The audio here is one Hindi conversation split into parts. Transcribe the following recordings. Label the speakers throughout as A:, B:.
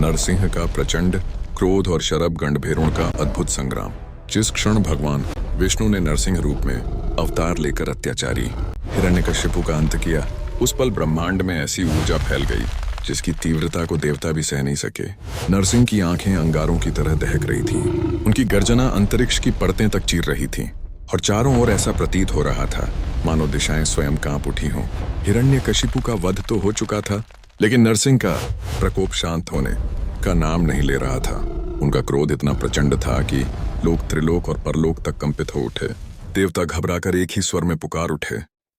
A: नरसिंह का प्रचंड क्रोध और शरभ गंडभेरुण का अद्भुत संग्राम। जिस क्षण भगवान विष्णु ने नरसिंह रूप में अवतार लेकर अत्याचारी हिरण्यकशिपु का अंत किया, उस पल ब्रह्मांड में ऐसी ऊर्जा फैल गई जिसकी तीव्रता को देवता भी सह नहीं सके। नरसिंह की आंखें अंगारों की तरह दहक रही थीं। उनकी गर्जना अंतरिक्ष की परतें तक चीर रही थी और चारों ओर ऐसा प्रतीत हो रहा था मानो दिशाएं स्वयं कांप उठी हों। हिरण्यकशिपु का वध तो हो चुका था, लेकिन नरसिंह का प्रकोप शांत होने का नाम नहीं ले रहा था। उनका क्रोध इतना प्रचंड था कि लोग त्रिलोक और परलोक तक कंपित हो उठे। देवता घबराकर एक ही स्वर में पुकार उठे,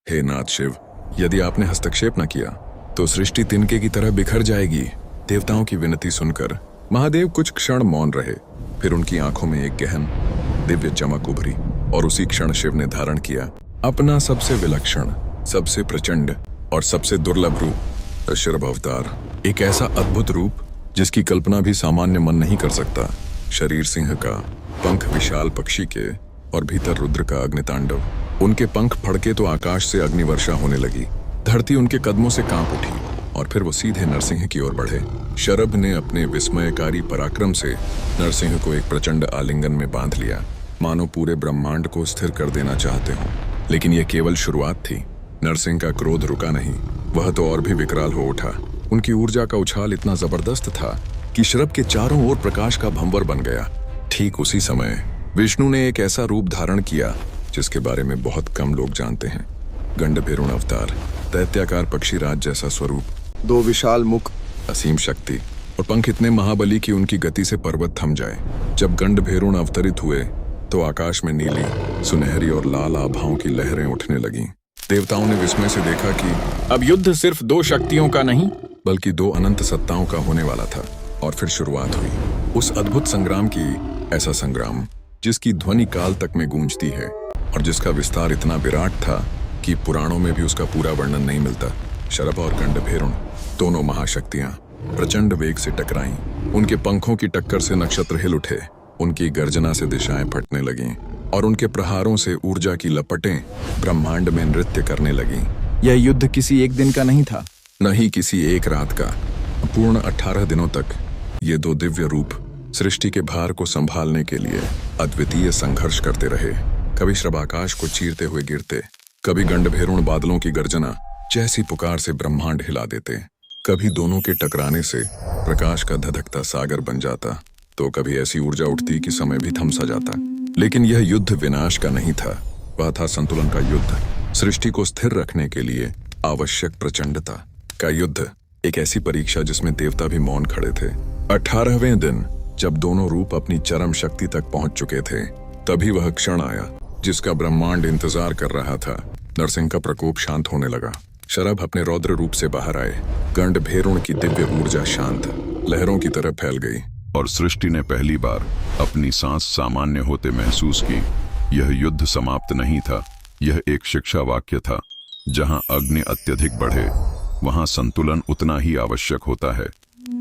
A: हे नाथ शिव, यदि आपने हस्तक्षेप न किया तो सृष्टि तिनके की तरह बिखर जाएगी। देवताओं की विनती सुनकर महादेव कुछ क्षण मौन रहे, फिर उनकी आंखों में एक गहन दिव्य चमक उभरी और उसी क्षण शिव ने धारण किया अपना सबसे विलक्षण, सबसे प्रचंड और सबसे दुर्लभ रूप, ऋषभ अवतार। एक ऐसा अद्भुत रूप जिसकी कल्पना भी सामान्य मन नहीं कर सकता। शरीर सिंह का, पंख विशाल पक्षी के और भीतर रुद्र का अग्नितांडव। उनके पंख फड़के तो आकाश से अग्निवर्षा होने लगी। धरती उनके कदमों से कांप उठी और फिर वो सीधे नरसिंह की ओर बढ़े। शरभ ने अपने विस्मयकारी पराक्रम से नरसिंह को एक प्रचंड आलिंगन में बांध लिया, मानो पूरे ब्रह्मांड को स्थिर कर देना चाहते हों। लेकिन यह केवल शुरुआत थी। नरसिंह का क्रोध रुका नहीं, वह तो और भी विकराल हो उठा। उनकी ऊर्जा का उछाल इतना जबरदस्त था कि शरभ के चारों ओर प्रकाश का भंवर बन गया। ठीक उसी समय विष्णु ने एक ऐसा रूप धारण किया जिसके बारे में बहुत कम लोग जानते हैं। गंडभेरुण अवतार, दैत्याकार पक्षीराज जैसा स्वरूप, दो विशाल मुख, असीम शक्ति और पंख इतने महाबली कि उनकी गति से पर्वत थम जाए। जब गंडभेरुण अवतरित हुए तो आकाश में नीली, सुनहरी और लाल आभाओं की लहरें उठने लगीं। देवताओं ने विस्मय से देखा कि अब युद्ध सिर्फ दो शक्तियों का नहीं बल्कि दो अनंत सत्ताओं का होने वाला था। और फिर शुरुआत हुई उस अद्भुत संग्राम की, ऐसा संग्राम जिसकी ध्वनि काल तक में गूंजती है और जिसका विस्तार इतना विराट था कि पुराणों में भी उसका पूरा वर्णन नहीं मिलता। शरभ और गंडभेरुण दोनों महाशक्तियां प्रचंड वेग से टकराईं। उनके पंखों की टक्कर से नक्षत्र हिल उठे, उनकी गर्जना से दिशाएं फटने लगीं और उनके प्रहारों से ऊर्जा की लपटें ब्रह्मांड में नृत्य करने लगीं।
B: यह युद्ध किसी एक दिन का नहीं था,
A: न ही किसी एक रात का। पूर्ण 18 दिनों तक ये दो दिव्य रूप सृष्टि के भार को संभालने के लिए अद्वितीय संघर्ष करते रहे। कभी शरभ आकाश को चीरते हुए गिरते, कभी गंडभेरुण बादलों की गर्जना जैसी पुकार से ब्रह्मांड हिला देते। कभी दोनों के टकराने से प्रकाश का धधकता सागर बन जाता, तो कभी ऐसी ऊर्जा उठती कि समय भी थम सा जाता। लेकिन यह युद्ध विनाश का नहीं था, वह था संतुलन का युद्ध, सृष्टि को स्थिर रखने के लिए आवश्यक प्रचंडता का युद्ध। एक ऐसी परीक्षा जिसमें देवता भी मौन खड़े थे। 18वें दिन जब दोनों रूप अपनी चरम शक्ति तक पहुंच चुके थे, तभी वह क्षण आया जिसका ब्रह्मांड इंतजार कर रहा था। नरसिंह का प्रकोप शांत होने लगा। शरभ अपने रौद्र रूप से बाहर आए। गंडभेरुण की दिव्य ऊर्जा शांत लहरों की तरह फैल गई
C: और सृष्टि ने पहली बार अपनी सांस सामान्य होते महसूस की। यह युद्ध समाप्त नहीं था, यह एक शिक्षा वाक्य था। जहां अग्नि अत्यधिक बढ़े वहां संतुलन उतना ही आवश्यक होता है।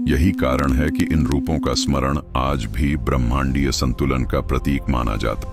C: यही कारण है कि इन रूपों का स्मरण आज भी ब्रह्मांडीय संतुलन का प्रतीक माना जाता है।